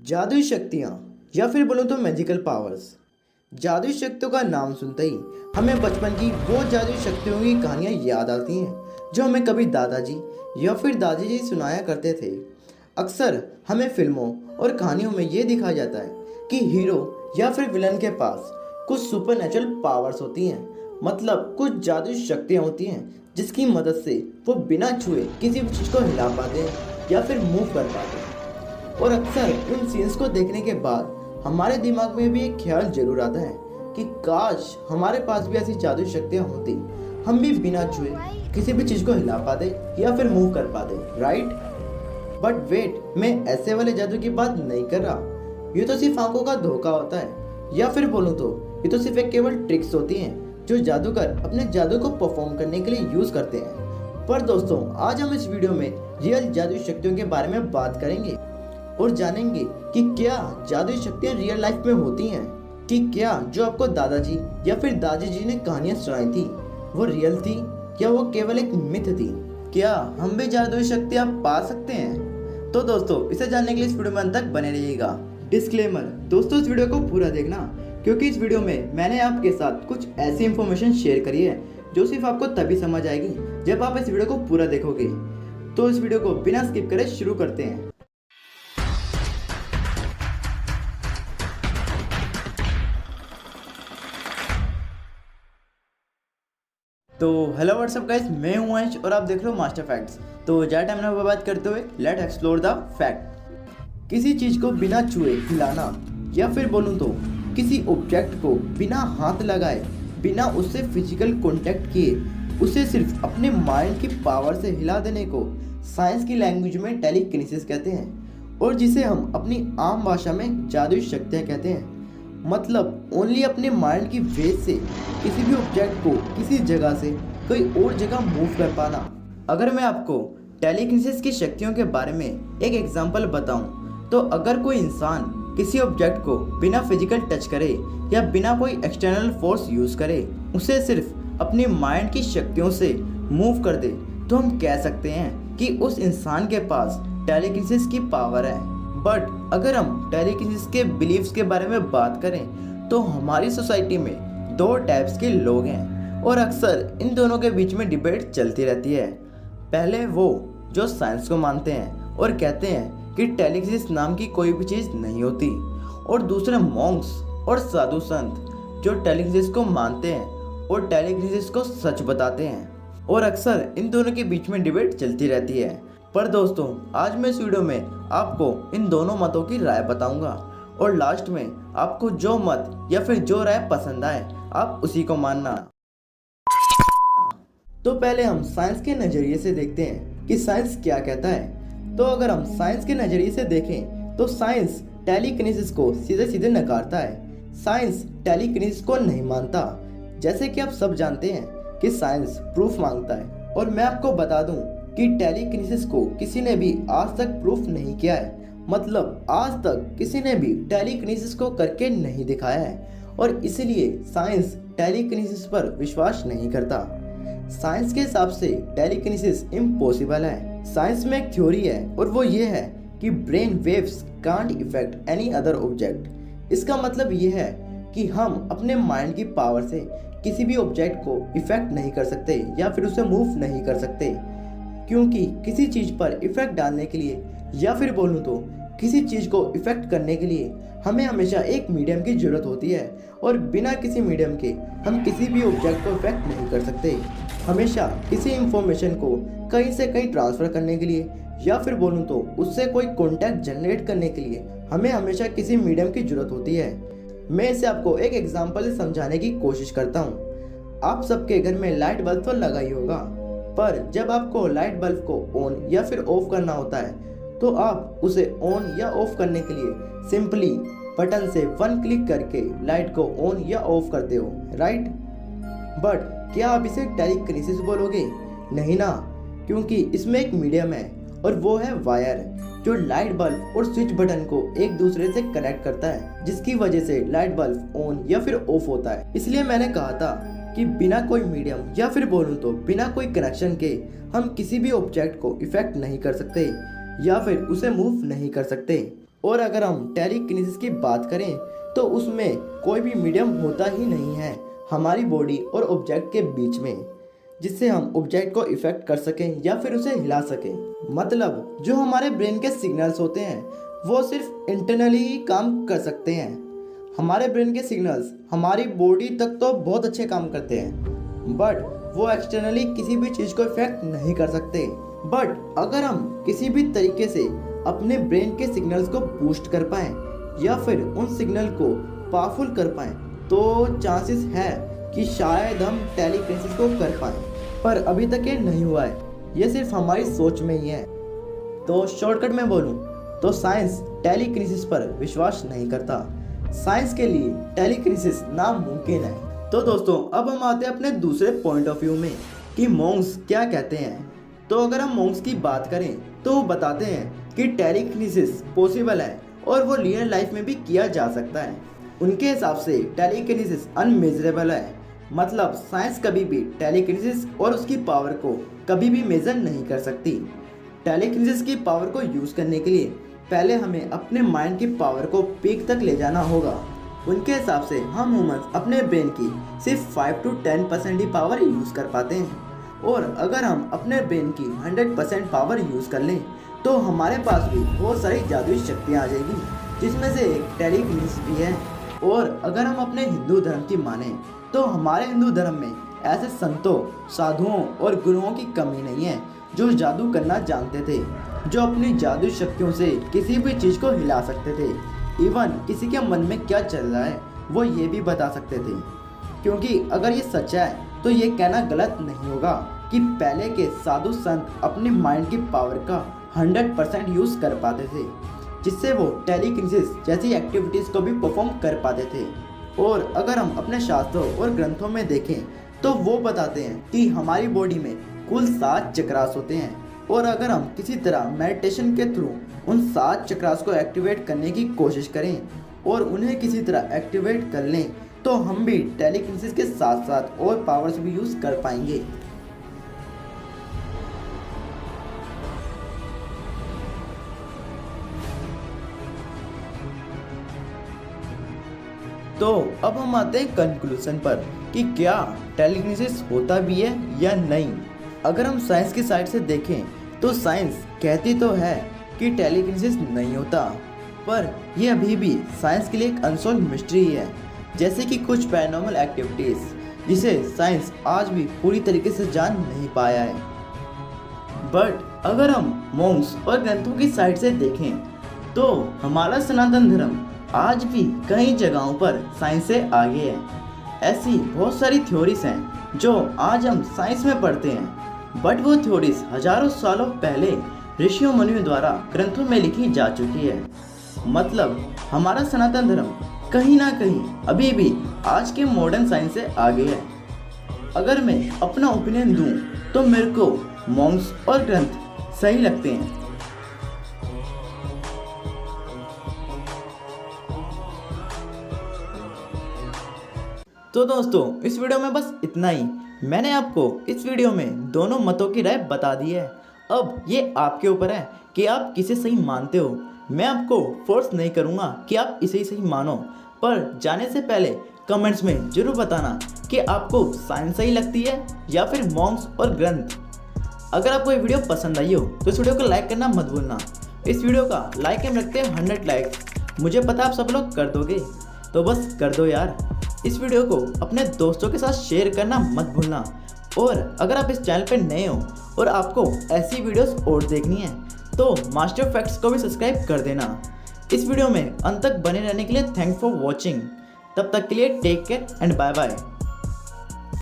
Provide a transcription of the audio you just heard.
जादुई शक्तियाँ या फिर बोलूँ तो मैजिकल पावर्स। जादुई शक्तियों का नाम सुनते ही हमें बचपन की वो जादुई शक्तियों की कहानियाँ याद आती हैं जो हमें कभी दादाजी या फिर दादी जी सुनाया करते थे। अक्सर हमें फिल्मों और कहानियों में ये दिखाया जाता है कि हीरो या फिर विलन के पास कुछ सुपरनेचुरल पावर्स होती हैं, मतलब कुछ जादुई शक्तियाँ होती हैं जिसकी मदद से वो बिना छुए किसी भी चीज़ को हिला पाते हैं या फिर मूव कर पाते हैं। और अक्सर इन सीन्स को देखने के बाद हमारे दिमाग में भी एक ख्याल जरूर आता है कि काश हमारे पास भी ऐसी जादुई शक्तियाँ होती, हम भी बिना छुए किसी भी चीज़ को हिला पाते या फिर मूव कर पाते, राइट? बट वेट, मैं ऐसे वाले जादू की बात नहीं कर रहा। ये तो सिर्फ आंखों का धोखा होता है, या फिर बोलूँ तो ये तो सिर्फ एक केवल ट्रिक्स होती हैं जो जादूगर अपने जादू को परफॉर्म करने के लिए यूज़ करते हैं। पर दोस्तों, आज हम इस वीडियो में रियल जादुई शक्तियों के बारे में बात करेंगे और जानेंगे कि क्या जादुई शक्तियाँ रियल लाइफ में होती हैं, कि क्या जो आपको दादाजी या फिर दादी जी ने कहानियाँ सुनाई थी वो रियल थी या वो केवल एक मिथ थी। क्या हम भी जादुई शक्तियाँ पा सकते हैं? तो दोस्तों, इसे जानने के लिए इस वीडियो में अंत तक बने रहिएगा। डिस्क्लेमर, दोस्तों इस वीडियो को पूरा देखना क्योंकि इस वीडियो में मैंने आपके साथ कुछ ऐसी इंफॉर्मेशन शेयर करी है जो सिर्फ आपको तभी समझ आएगी जब आप इस वीडियो को पूरा देखोगे। तो इस वीडियो को बिना स्किप करे शुरू करते हैं। तो हेलो व्हाट्सअप गाइस, मैं हूं अंश और आप देख रहे हो मास्टर फैक्ट्स। तो ज़्यादा टाइम ना बर्बाद करते हुए लेट एक्सप्लोर द फैक्ट। किसी चीज़ को बिना छुए हिलाना या फिर बोलूं तो किसी ऑब्जेक्ट को बिना हाथ लगाए, बिना उससे फिजिकल कांटेक्ट किए, उसे सिर्फ अपने माइंड की पावर से हिला देने को साइंस की लैंग्वेज में टेलीकिनेसिस कहते हैं और जिसे हम अपनी आम भाषा में जादुई शक्तियाँ कहते हैं। मतलब ओनली अपने माइंड की वेज से किसी भी ऑब्जेक्ट को किसी जगह से कोई और जगह मूव कर पाना। अगर मैं आपको टेलीकिनेसिस की शक्तियों के बारे में एक एग्जांपल बताऊं, तो अगर कोई इंसान किसी ऑब्जेक्ट को बिना फिजिकल टच करे या बिना कोई एक्सटर्नल फोर्स यूज करे, उसे सिर्फ अपनी माइंड की शक्तियों से मूव कर दे, तो हम कह सकते हैं कि उस इंसान के पास टेलीकिनेसिस की पावर है। बट अगर हम टेलीकिनेसिस के बिलीव्स के बारे में बात करें तो हमारी सोसाइटी में दो टाइप्स के लोग हैं और अक्सर इन दोनों के बीच में डिबेट चलती रहती है। पहले वो जो साइंस को मानते हैं और कहते हैं कि टेलीकिनेसिस नाम की कोई भी चीज़ नहीं होती, और दूसरे मॉन्क्स और साधु संत जो टेलीकिनेसिस को मानते हैं और टेलीकिनेसिस को सच बताते हैं। और अक्सर इन दोनों के बीच में डिबेट चलती रहती है। पर दोस्तों, आज मैं इस वीडियो में आपको इन दोनों मतों की राय बताऊंगा और लास्ट में आपको जो मत या फिर जो राय पसंद आए आप उसी को मानना। तो पहले हम साइंस के नज़रिए से देखते हैं कि साइंस क्या कहता है। तो अगर हम साइंस के नज़रिए से देखें तो साइंस टेलीकिनेसिस को सीधे सीधे नकारता है। साइंस टेलीकिनेसिस को नहीं मानता। जैसे कि आप सब जानते हैं कि साइंस प्रूफ मांगता है, और मैं आपको बता दूं कि टेलीकिनेसिस को किसी ने भी आज तक प्रूफ नहीं किया है। मतलब आज तक किसी ने भी टेलीकिनेसिस को करके नहीं दिखाया है, और इसलिए साइंस टेलीकिनेसिस पर विश्वास नहीं करता। साइंस के हिसाब से टेलीकिनेसिस इम्पॉसिबल है। साइंस में एक थ्योरी है और वो ये है कि brain waves can't effect any other object. इसका मतलब ये है कि हम अपने माइंड की पावर से किसी भी ऑब्जेक्ट को इफेक्ट नहीं कर सकते या फिर उसे मूव नहीं कर सकते, क्योंकि किसी चीज़ पर इफेक्ट डालने के लिए या फिर बोलूँ तो किसी चीज़ को इफेक्ट करने के लिए हमें हमेशा एक मीडियम की ज़रूरत होती है, और बिना किसी मीडियम के हम किसी भी ऑब्जेक्ट को इफेक्ट नहीं कर सकते। हमेशा किसी इंफॉर्मेशन को कहीं से कहीं ट्रांसफ़र करने के लिए या फिर बोलूँ तो उससे कोई कॉन्टैक्ट जनरेट करने के लिए हमें हमेशा किसी मीडियम की ज़रूरत होती है। मैं इसे आपको एक एग्जाम्पल से समझाने की कोशिश करता हूँ। आप सबके घर में लाइट बल्ब तो लगा ही होगा, पर जब आपको लाइट बल्ब को ऑन या फिर ऑफ करना होता है तो आप उसे ऑन या ऑफ करने के लिए सिंपली बटन से वन क्लिक करके लाइट को ऑन या ऑफ करते हो, राइट? बट क्या आप इसे टेलीकिनेसिस बोलोगे? नहीं ना, क्योंकि इसमें एक मीडियम है और वो है वायर, जो लाइट बल्ब और स्विच बटन को एक दूसरे से कनेक्ट करता है, जिसकी वजह से लाइट बल्ब ऑन या फिर ऑफ होता है। इसलिए मैंने कहा था कि बिना कोई मीडियम या फिर बोलूँ तो बिना कोई कनेक्शन के हम किसी भी ऑब्जेक्ट को इफेक्ट नहीं कर सकते या फिर उसे मूव नहीं कर सकते। और अगर हम टेलीकिनेसिस की बात करें तो उसमें कोई भी मीडियम होता ही नहीं है हमारी बॉडी और ऑब्जेक्ट के बीच में, जिससे हम ऑब्जेक्ट को इफेक्ट कर सकें या फिर उसे हिला सकें। मतलब जो हमारे ब्रेन के सिग्नल्स होते हैं वो सिर्फ इंटरनली ही काम कर सकते हैं। हमारे ब्रेन के सिग्नल्स हमारी बॉडी तक तो बहुत अच्छे काम करते हैं, बट वो एक्सटर्नली किसी भी चीज़ को इफेक्ट नहीं कर सकते। बट अगर हम किसी भी तरीके से अपने ब्रेन के सिग्नल्स को बूस्ट कर पाएँ या फिर उन सिग्नल को पावरफुल कर पाएँ तो चांसेस है कि शायद हम टेलीकिनेसिस को कर पाएँ। पर अभी तक ये नहीं हुआ है, ये सिर्फ हमारी सोच में ही है। तो शॉर्टकट में बोलूँ तो साइंस टेलीकिनेसिस पर विश्वास नहीं करता। साइंस के लिए टेलीकिनेसिस नामुमकिन है। तो दोस्तों अब हम आते हैं अपने दूसरे पॉइंट ऑफ व्यू में कि मॉन्क्स क्या कहते हैं। तो अगर हम मॉन्क्स की बात करें तो वो बताते हैं कि टेलीकिनेसिस पॉसिबल है और वो रियल लाइफ में भी किया जा सकता है। उनके हिसाब से टेलीकिनेसिस अनमेजरेबल है, मतलब साइंस कभी भी टेलीकिनेसिस और उसकी पावर को कभी भी मेजर नहीं कर सकती। टेलीकिनेसिस की पावर को यूज़ करने के लिए पहले हमें अपने माइंड की पावर को पीक तक ले जाना होगा। उनके हिसाब से हम ह्यूमंस अपने ब्रेन की सिर्फ 5 to 10% ही पावर यूज़ कर पाते हैं, और अगर हम अपने ब्रेन की 100% पावर यूज़ कर लें तो हमारे पास भी बहुत सारी जादुई शक्तियाँ आ जाएगी, जिसमें से एक टेलीकिनेसिस भी है। और अगर हम अपने हिंदू धर्म की माने तो हमारे हिंदू धर्म में ऐसे संतों, साधुओं और गुरुओं की कमी नहीं है जो जादू करना जानते थे, जो अपनी जादुई शक्तियों से किसी भी चीज़ को हिला सकते थे। इवन किसी के मन में क्या चल रहा है वो ये भी बता सकते थे। क्योंकि अगर ये सच है तो ये कहना गलत नहीं होगा कि पहले के साधु संत अपनी माइंड की पावर का 100% यूज़ कर पाते थे, जिससे वो टेलीकिनेसिस जैसी एक्टिविटीज़ को भी परफॉर्म कर पाते थे। और अगर हम अपने शास्त्रों और ग्रंथों में देखें तो वो बताते हैं कि हमारी बॉडी में कुल 7 चक्रास होते हैं, और अगर हम किसी तरह मेडिटेशन के थ्रू उन 7 चक्रास को एक्टिवेट करने की कोशिश करें और उन्हें किसी तरह एक्टिवेट कर लें तो हम भी टेलीकिनेसिस के साथ साथ और पावर्स भी यूज़ कर पाएंगे। तो अब हम आते हैं कंक्लूजन पर कि क्या टेलीकिनेसिस होता भी है या नहीं। अगर हम साइंस की साइड से देखें तो साइंस कहती तो है कि टेलीकिनेसिस नहीं होता, पर यह अभी भी साइंस के लिए एक अनसॉल्व मिस्ट्री है, जैसे कि कुछ पैरानॉर्मल एक्टिविटीज़ जिसे साइंस आज भी पूरी तरीके से जान नहीं पाया है। बट अगर हम मॉन्क्स और ग्रंथों की साइड से देखें तो हमारा सनातन धर्म आज भी कई जगहों पर साइंस से आगे है। ऐसी बहुत सारी थ्योरीज हैं जो आज हम साइंस में पढ़ते हैं, बट वो थ्योरीज हजारों सालों पहले ऋषियों मुनियों द्वारा ग्रंथों में लिखी जा चुकी है। मतलब हमारा सनातन धर्म कहीं ना कहीं अभी भी आज के मॉडर्न साइंस से आगे है। अगर मैं अपना ओपिनियन दूं तो मेरे को मॉन्क्स और ग्रंथ सही लगते हैं। तो दोस्तों इस वीडियो में बस इतना ही। मैंने आपको इस वीडियो में दोनों मतों की राय बता दी है। अब ये आपके ऊपर है कि आप किसे सही मानते हो। मैं आपको फोर्स नहीं करूँगा कि आप इसे ही सही मानो, पर जाने से पहले कमेंट्स में ज़रूर बताना कि आपको साइंस सही लगती है या फिर मॉन्क्स और ग्रंथ। अगर आपको ये वीडियो पसंद आई हो तो इस वीडियो को लाइक करना मत भूलना। इस वीडियो का लाइक एम रखते हैं 100 लाइक्स। मुझे पता आप सब लोग कर दोगे, तो बस कर दो यार। इस वीडियो को अपने दोस्तों के साथ शेयर करना मत भूलना। और अगर आप इस चैनल पर नए हो और आपको ऐसी वीडियोस और देखनी है तो मास्टर फैक्ट्स को भी सब्सक्राइब कर देना। इस वीडियो में अंत तक बने रहने के लिए थैंक्स फॉर वॉचिंग। तब तक के लिए take care and bye bye.